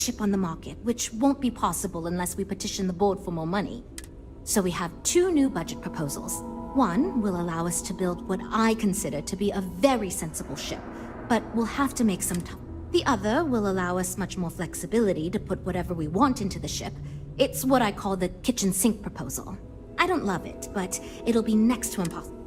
ship on the market, which won't be possible unless we petition the board for more money. So we have two new budget proposals. One will allow us to build what I consider to be a very sensible ship, but we'll have to make some time. The other will allow us much more flexibility to put whatever we want into the ship. It's what I call the kitchen sink proposal. I don't love it, but it'll be next to impossible.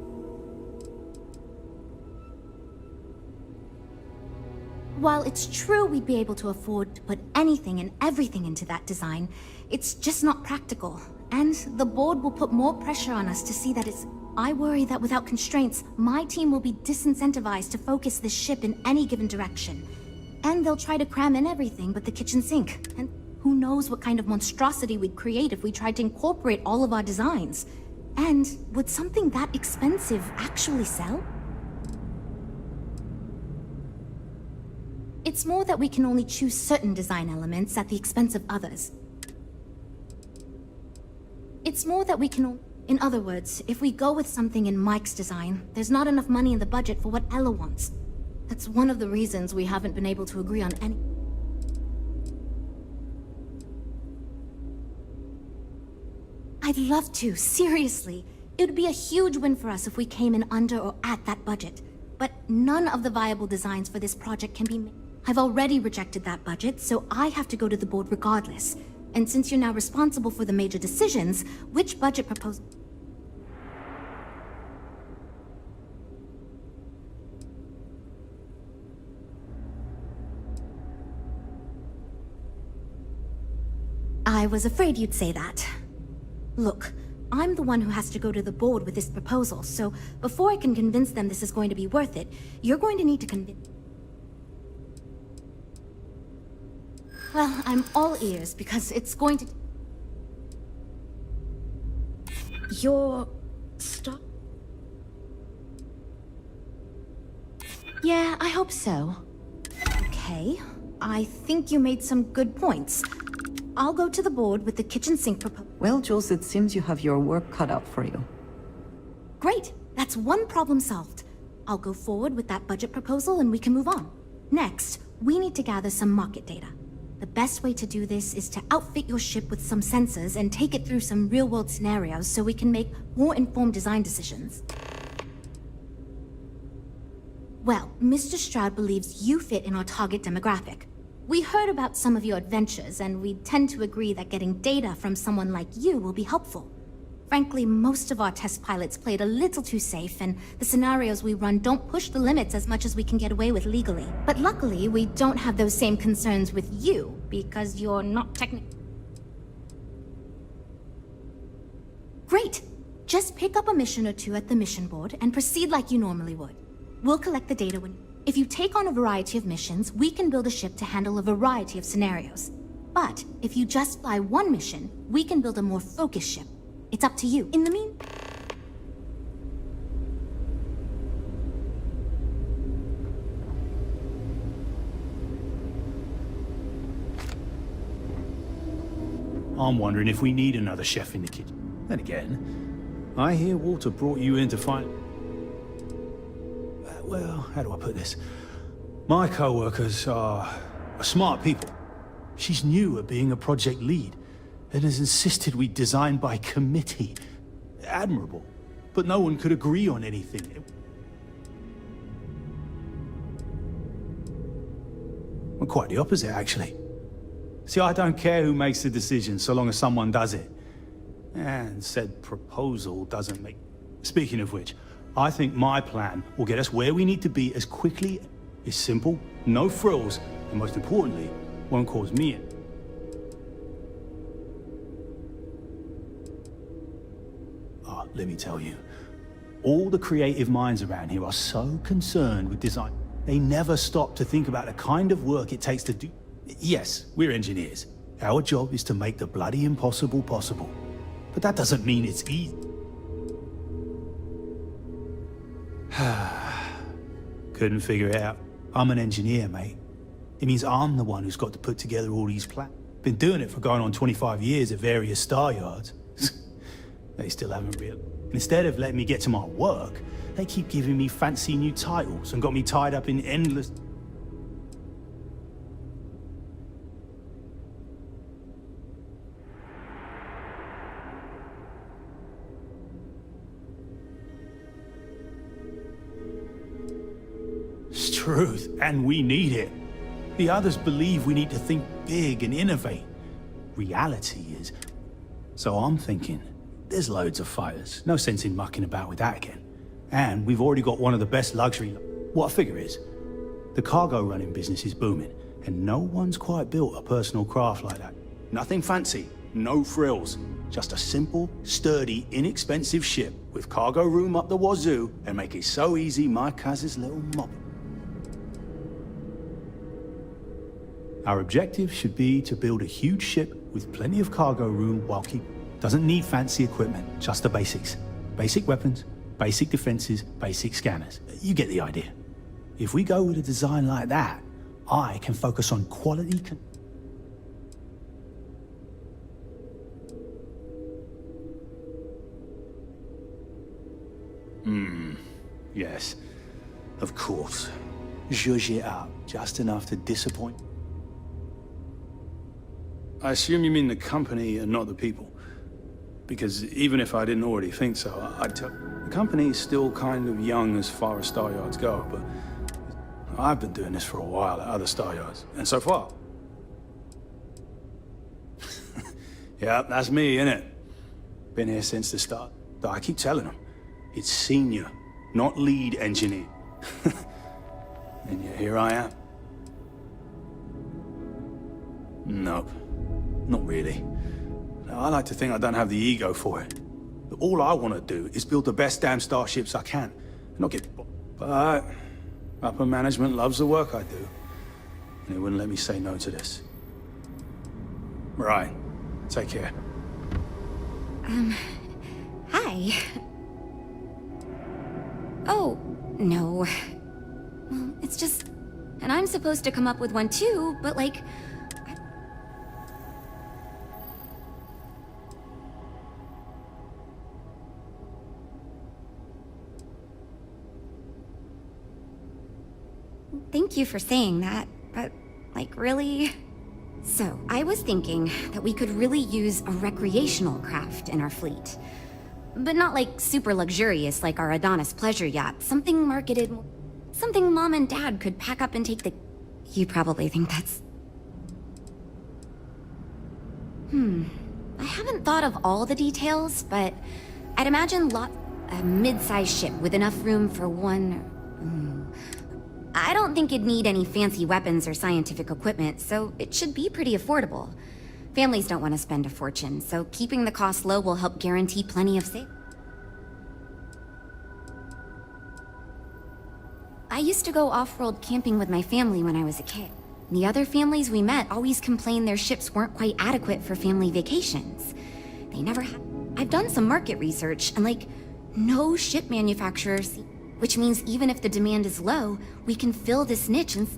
While it's true we'd be able to afford to put anything and everything into that design, it's just not practical. And the board will put more pressure on us to see that it's... I worry that without constraints, my team will be disincentivized to focus this ship in any given direction. And they'll try to cram in everything but the kitchen sink. And who knows what kind of monstrosity we'd create if we tried to incorporate all of our designs. And would something that expensive actually sell? It's more that we can only choose certain design elements at the expense of others. It's more that we can... In other words, if we go with something in Mike's design, there's not enough money in the budget for what Ella wants. That's one of the reasons we haven't been able to agree on any... I'd love to, seriously. It would be a huge win for us if we came in under or at that budget. But none of the viable designs for this project can be made. I've already rejected that budget, so I have to go to the board regardless. And since you're now responsible for the major decisions, which budget proposal... I was afraid you'd say that. Look, I'm the one who has to go to the board with this proposal, so before I can convince them this is going to be worth it, you're going to need to convince... Well, I'm all ears because it's going to... Your... stop? Yeah, I hope so. Okay, I think you made some good points. I'll go to the board with the kitchen sink proposal. Well, Jules, it seems you have your work cut out for you. Great, that's one problem solved. I'll go forward with that budget proposal and we can move on. Next, we need to gather some market data. The best way to do this is to outfit your ship with some sensors and take it through some real-world scenarios so we can make more informed design decisions. Well, Mr. Stroud believes you fit in our target demographic. We heard about some of your adventures, and we tend to agree that getting data from someone like you will be helpful. Frankly, most of our test pilots played a little too safe, and the scenarios we run don't push the limits as much as we can get away with legally. But luckily, we don't have those same concerns with you, because you're not technically... Great! Just pick up a mission or two at the mission board and proceed like you normally would. We'll collect the data when... If you take on a variety of missions, we can build a ship to handle a variety of scenarios. But if you just fly one mission, we can build a more focused ship. It's up to you. In the meantime... I'm wondering if we need another chef in the kitchen. Then again, I hear Walter brought you in to find... well, how do I put this? My co-workers are smart people. She's new at being a project lead and has insisted we design by committee. Admirable. But no one could agree on anything. Well, quite the opposite, actually. See, I don't care who makes the decision, so long as someone does it. And said proposal doesn't make... Speaking of which, I think my plan will get us where we need to be as quickly. It's simple, no frills, and most importantly, won't cause me... Oh, let me tell you, all the creative minds around here are so concerned with design. They never stop to think about the kind of work it takes to do... Yes, we're engineers. Our job is to make the bloody impossible possible. But that doesn't mean it's easy. Couldn't figure it out. I'm an engineer, mate. It means I'm the one who's got to put together all these plans. Been doing it for going on 25 years at various star yards. They still haven't real. Instead of letting me get to my work, they keep giving me fancy new titles and got me tied up in endless... truth, and we need it. The others believe we need to think big and innovate. Reality is... So I'm thinking, there's loads of fighters. No sense in mucking about with that again. And we've already got one of the best luxury... What I figure is, the cargo running business is booming, and no one's quite built a personal craft like that. Nothing fancy, no frills. Just a simple, sturdy, inexpensive ship with cargo room up the wazoo and make it so easy my cousin's little mop. Our objective should be to build a huge ship with plenty of cargo room while doesn't need fancy equipment, just the basics. Basic weapons, basic defenses, basic scanners. You get the idea. If we go with a design like that, I can focus on quality Yes, of course. Zhuzh it up, just enough to disappoint. I assume you mean the company and not the people. Because even if I didn't already think so, I'd tell... The company is still kind of young as far as Star Yards go, but I've been doing this for a while at other Star Yards, and so far. Yeah, that's me, innit? Been here since the start. But I keep telling them, it's senior, not lead engineer. And yet here I am. Nope, not really. Now, I like to think I don't have the ego for it. But all I want to do is build the best damn starships I can, and not get... But upper management loves the work I do, and they wouldn't let me say no to this. Right, take care. Hi. Oh, no. Well, it's just... And I'm supposed to come up with one too, but like... Thank you for saying that, but, like, really? So, I was thinking that we could really use a recreational craft in our fleet. But not like super luxurious like our Adonis pleasure yacht. Something marketed... Something Mom and Dad could pack up and take the... You probably think that's... I haven't thought of all the details, but I'd imagine a mid-sized ship with enough room for one... I don't think it'd need any fancy weapons or scientific equipment, so it should be pretty affordable. Families don't want to spend a fortune, so keeping the cost low will help guarantee plenty of savings. I used to go off-world camping with my family when I was a kid. The other families we met always complained their ships weren't quite adequate for family vacations. They never had... I've done some market research, and like, no ship manufacturers... Which means even if the demand is low, we can fill this niche and...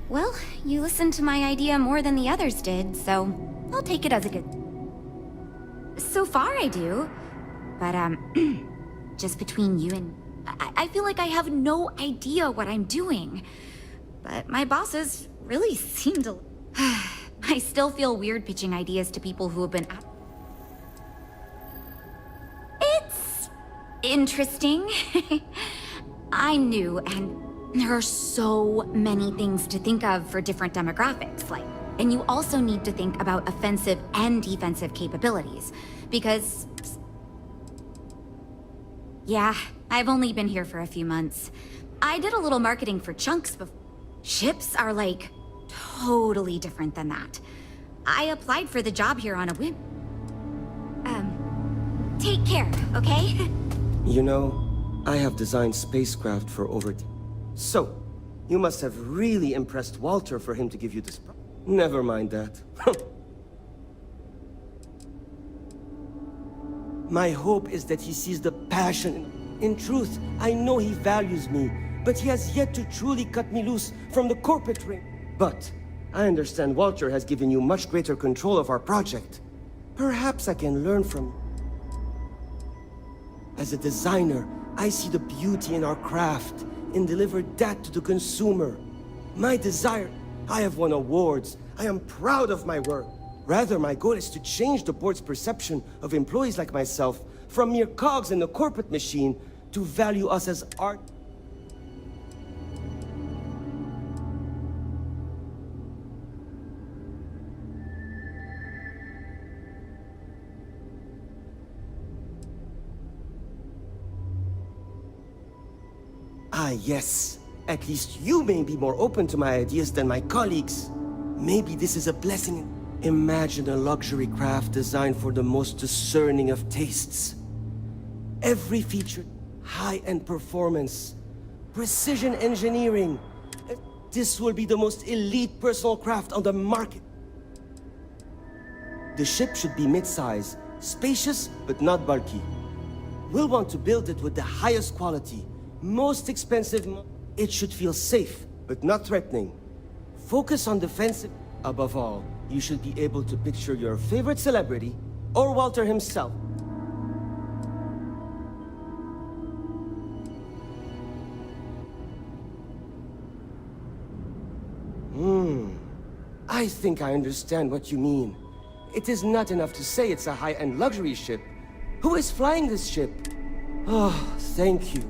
Well, you listened to my idea more than the others did, so I'll take it as a good... So far I do, but just between you and... I feel like I have no idea what I'm doing. But my bosses really seem to... I still feel weird pitching ideas to people who have been... It's... interesting. I'm new, and there are so many things to think of for different demographics, like... And you also need to think about offensive and defensive capabilities, because... Yeah, I've only been here for a few months. I did a little marketing for Chunks before. Ships are like... totally different than that. I applied for the job here on a whim. Take care, okay? You know, I have designed spacecraft for over... So, you must have really impressed Walter for him to give you this... Never mind that. My hope is that he sees the passion. In truth, I know he values me, but he has yet to truly cut me loose from the corporate ring. But I understand Walter has given you much greater control of our project. Perhaps I can learn from... As a designer, I see the beauty in our craft and deliver that to the consumer. My desire... I have won awards. I am proud of my work. Rather, my goal is to change the board's perception of employees like myself from mere cogs in the corporate machine to value us as art. Ah, yes. At least you may be more open to my ideas than my colleagues. Maybe this is a blessing. Imagine a luxury craft designed for the most discerning of tastes. Every feature, high-end performance, precision engineering. This will be the most elite personal craft on the market. The ship should be mid-size, spacious but not bulky. We'll want to build it with the highest quality, most expensive. It should feel safe, but not threatening. Focus on defensive. Above all, you should be able to picture your favorite celebrity, or Walter himself. I think I understand what you mean. It is not enough to say it's a high-end luxury ship. Who is flying this ship? Oh, thank you.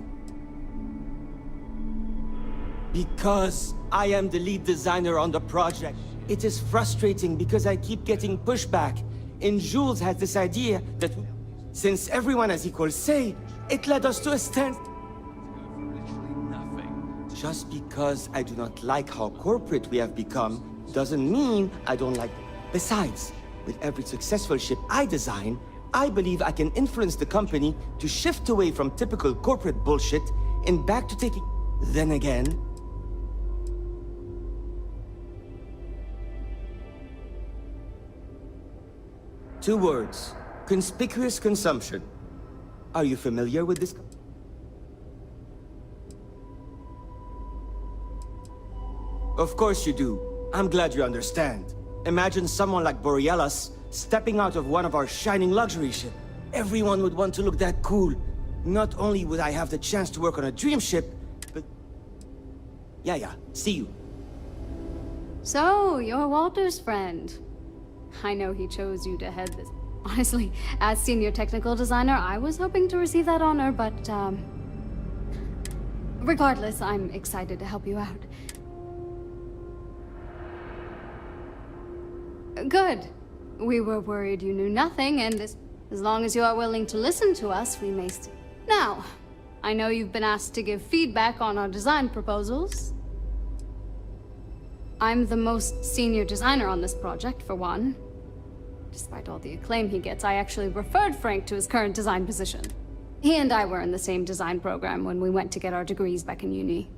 Because I am the lead designer on the project. It is frustrating because I keep getting pushback. And Jules has this idea that since everyone has equal say, it led us to a stand. Just because I do not like how corporate we have become, doesn't mean I don't like it. Besides, with every successful ship I design, I believe I can influence the company to shift away from typical corporate bullshit and back to taking... Then again... Two words. Conspicuous consumption. Are you familiar with this? Of course you do. I'm glad you understand. Imagine someone like Borealis stepping out of one of our shining luxury ships. Everyone would want to look that cool. Not only would I have the chance to work on a dream ship, but... Yeah, see you. So, you're Walter's friend. I know he chose you to head this. Honestly, as senior technical designer, I was hoping to receive that honor, but, regardless, I'm excited to help you out. Good. We were worried you knew nothing, and as long as you are willing to listen to us, we may still... Now, I know you've been asked to give feedback on our design proposals. I'm the most senior designer on this project, for one. Despite all the acclaim he gets, I actually referred Frank to his current design position. He and I were in the same design program when we went to get our degrees back in uni.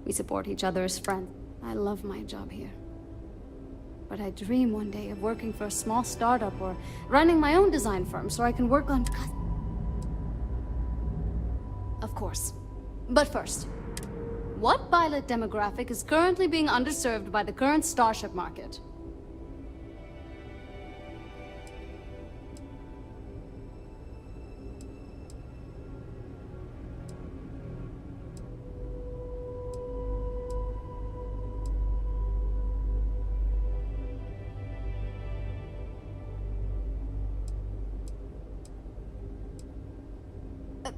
We support each other as friends. I love my job here. But I dream one day of working for a small startup or running my own design firm so I can work on... Of course. But first, what pilot demographic is currently being underserved by the current Starship market?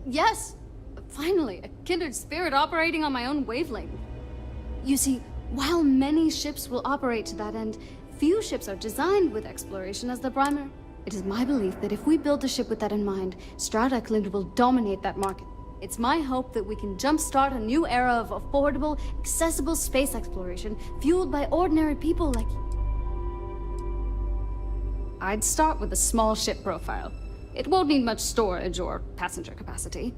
Yes! Finally, a kindred spirit operating on my own wavelength. You see, while many ships will operate to that end, few ships are designed with exploration as their primary. It is my belief that if we build a ship with that in mind, Strataclid will dominate that market. It's my hope that we can jumpstart a new era of affordable, accessible space exploration, fueled by ordinary people like you. I'd start with a small ship profile. It won't need much storage or passenger capacity.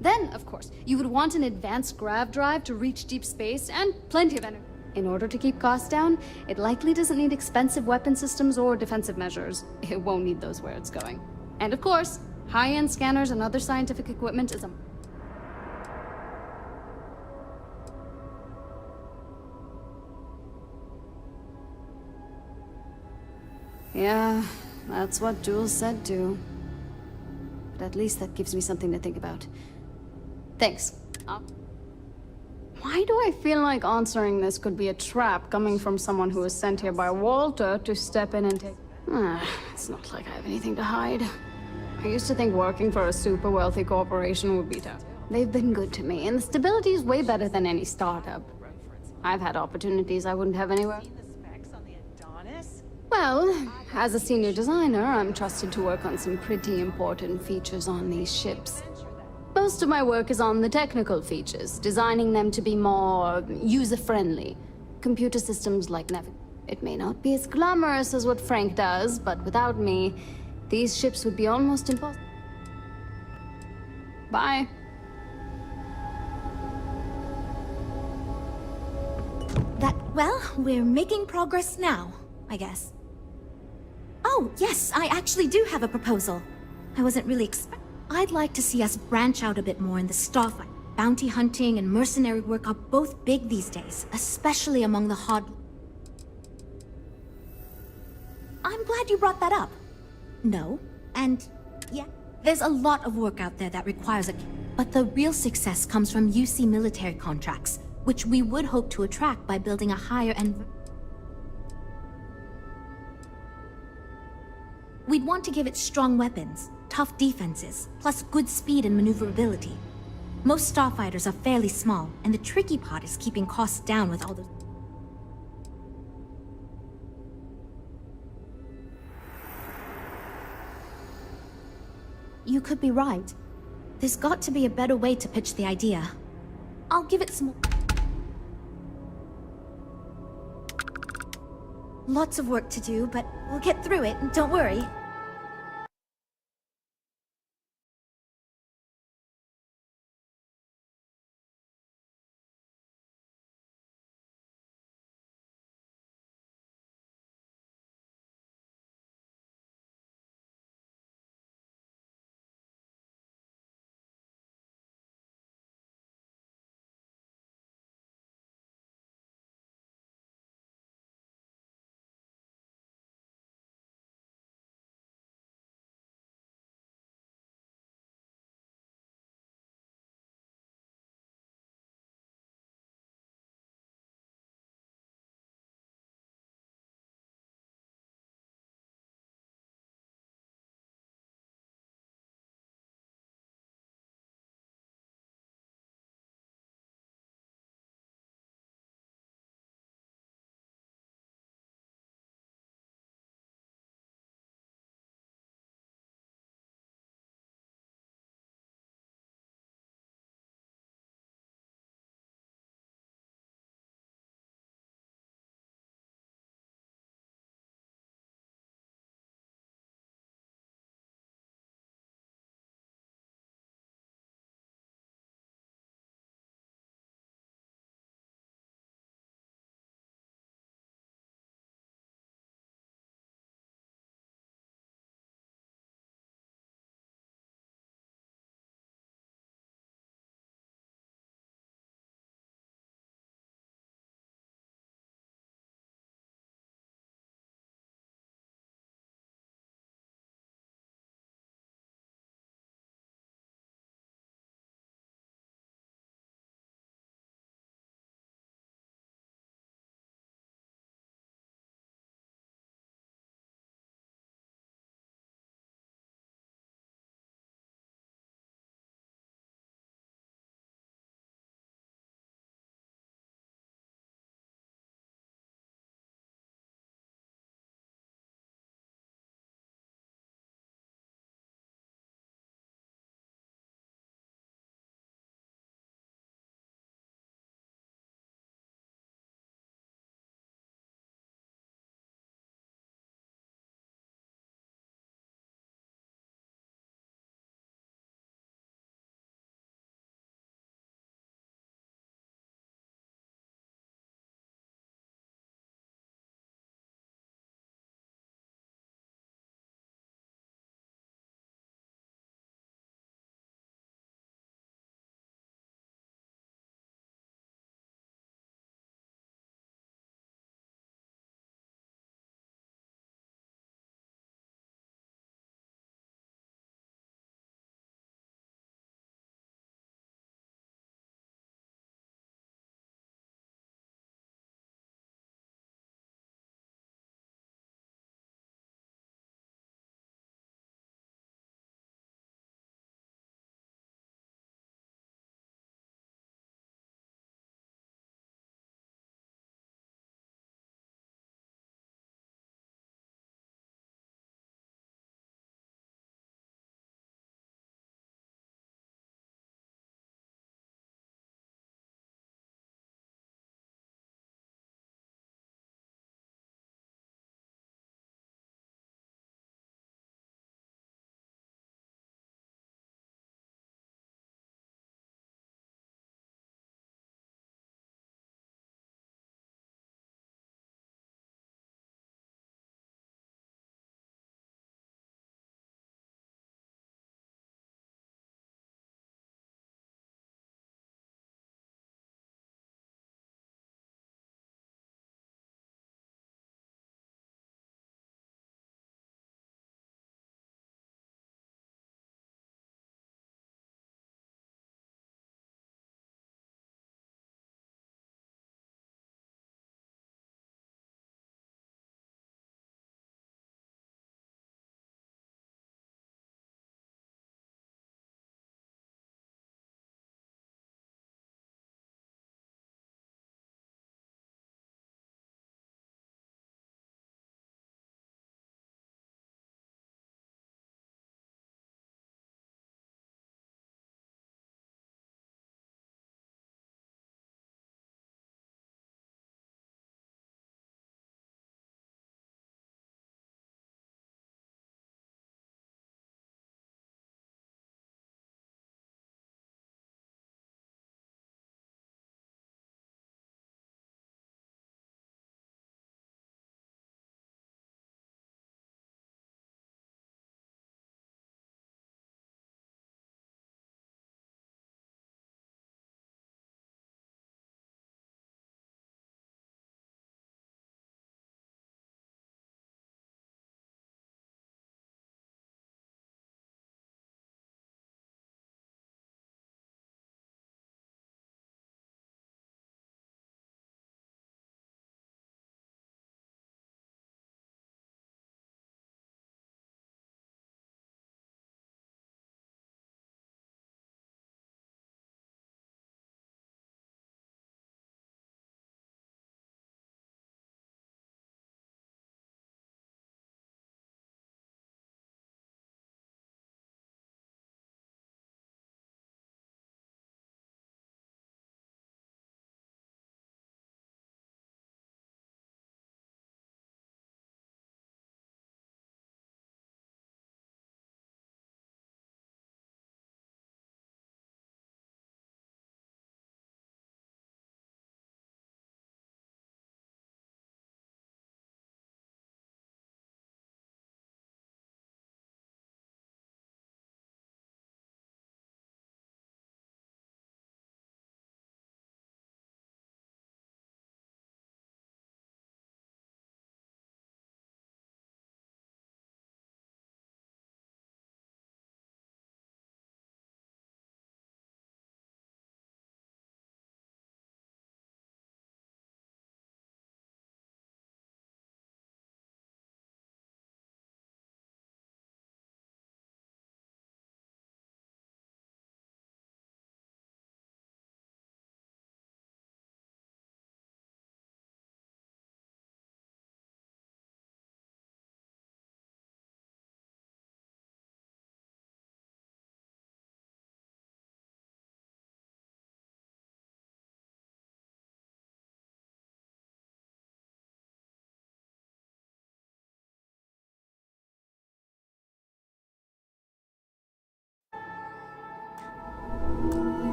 Then, of course, you would want an advanced grav drive to reach deep space and plenty of energy. In order to keep costs down, it likely doesn't need expensive weapon systems or defensive measures. It won't need those where it's going. And of course, high-end scanners and other scientific equipment is a... Yeah, that's what Jules said too. But at least that gives me something to think about. Thanks. Why do I feel like answering this could be a trap coming from someone who was sent here by Walter to step in and take... It's not like I have anything to hide. I used to think working for a super wealthy corporation would be tough. They've been good to me, and the stability is way better than any startup. I've had opportunities I wouldn't have anywhere. Well, as a senior designer, I'm trusted to work on some pretty important features on these ships. Most of my work is on the technical features, designing them to be more user-friendly. Computer systems like it may not be as glamorous as what Frank does, but without me, these ships would be almost impossible. Bye. Well, we're making progress now, I guess. Oh, yes, I actually do have a proposal. I wasn't really I'd like to see us branch out a bit more in the starfight. Bounty hunting and mercenary work are both big these days, especially among the hard... I'm glad you brought that up. No, and yeah, there's a lot of work out there that requires a... But the real success comes from UC military contracts, which we would hope to attract by building a higher-end... We'd want to give it strong weapons, tough defenses, plus good speed and maneuverability. Most starfighters are fairly small, and the tricky part is keeping costs down with all those... You could be right. There's got to be a better way to pitch the idea. I'll give it some... Lots of work to do, but we'll get through it, don't worry.